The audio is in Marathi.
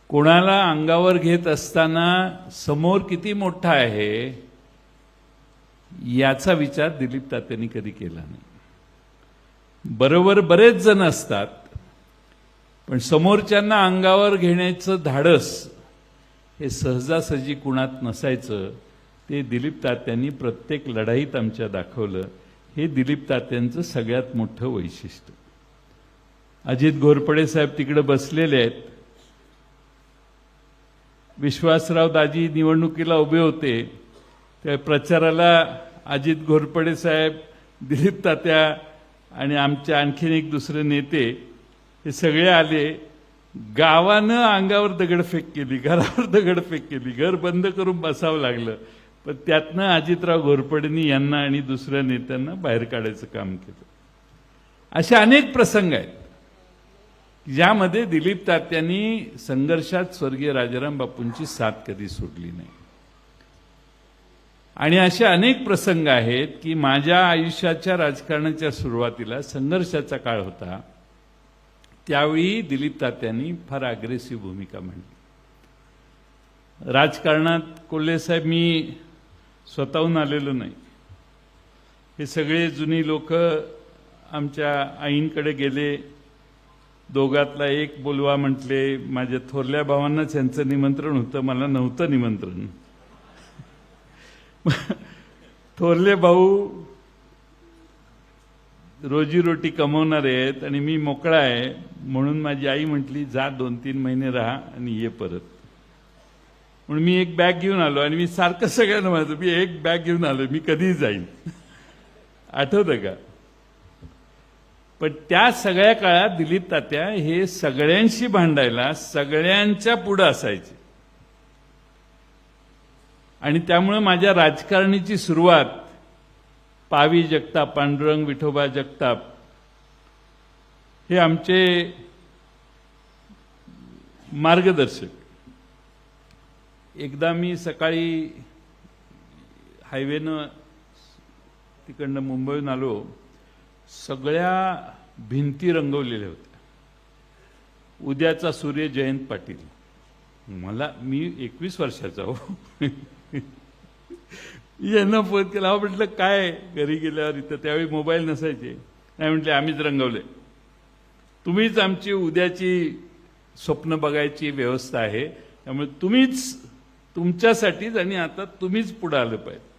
कोणाला अंगावर घेत असताना समोर किती मोठा आहे याचा विचार दिलीप तात्यांनी कधी केला नाही। बरोबर बरेच जण असतात, पण समोरच्यांना अंगावर घेण्याचं धाडस हे सहजासहजी कुणात नसायचं। ते दिलीप तात्यांनी प्रत्येक लढाईत आमच्या दाखवलं। हे दिलीप तात्यांचं सगळ्यात मोठं वैशिष्ट्य। अजित घोरपडे साहेब तिकडे बसलेले आहेत। विश्वासराव दाजी निवडणुकीला उभे होते, त्या प्रचाराला अजित घोरपडे साहेब, दिलीप तात्या आणि आमचे आणखीन एक दुसरे नेते हे सगळे आले। गावानं अंगावर दगडफेक केली, घरावर दगडफेक केली, घर बंद करून बसावं लागलं। पण त्यातनं अजितराव घोरपडेंनी यांना आणि दुसऱ्या नेत्यांना बाहेर काढायचं काम केलं। असे अनेक प्रसंग आहेत ज्यामध्ये दिलीप तात्यांनी संघर्षात स्वर्गीय राजाराम बापूंची साथ कधी सोडली नाही। आणि असे अनेक प्रसंग आहेत की माझ्या आयुष्याच्या राजकारणाच्या सुरुवातीला संघर्षाचा काळ होता, त्यावेळी दिलीप तात्यांनी फार अग्रेसिव्ह भूमिका मांडली। राजकारणात कोल्हे साहेब मी स्वतःहून आलेलो नाही। हे सगळे जुनी लोक आमच्या आईंकडे गेले, दोघातला एक बोलवा म्हटले। माझ्या थोरल्या भावांनाच यांचं निमंत्रण होतं, मला नव्हतं निमंत्रण। थोरले भाऊ रोजीरोटी कमवणार आहेत आणि मी मोकळा आहे, म्हणून माझी आई म्हटली जा 2-3 महिने राहा आणि ये परत। म्हणून मी एक बॅग घेऊन आलो आणि मी सारखं सगळ्यांना म्हणतो मी एक बॅग घेऊन आलो, मी कधी जाईन। आठवतं का? पण त्या सगळ्या काळात दिलीप तात्या हे सगळ्यांशी भांडायला सगळ्यांच्या पुढे असायचे। आणि त्यामुळे माझ्या राजकारणाची सुरुवात पावी जगताप, पांडुरंग विठोबा जगताप हे आमचे मार्गदर्शक। एकदा मी सकाळी हायवेनं तिकडनं मुंबईहून आलो, सगळ्या भिंती रंगवलेल्या होत्या। उद्याचा सूर्य जयंत पाटील। मी 21 वर्षाचा हो। यांना फोन केला, म्हटलं काय घरी गेल्यावर इथं, त्यावेळी मोबाईल नसायचे। नाही म्हटले आम्हीच रंगवले, तुम्हीच आमची उद्याची स्वप्न बघायची व्यवस्था आहे, त्यामुळे तुम्हीच तुमच्यासाठीच आणि आता तुम्हीच पुढे आलं पाहिजे।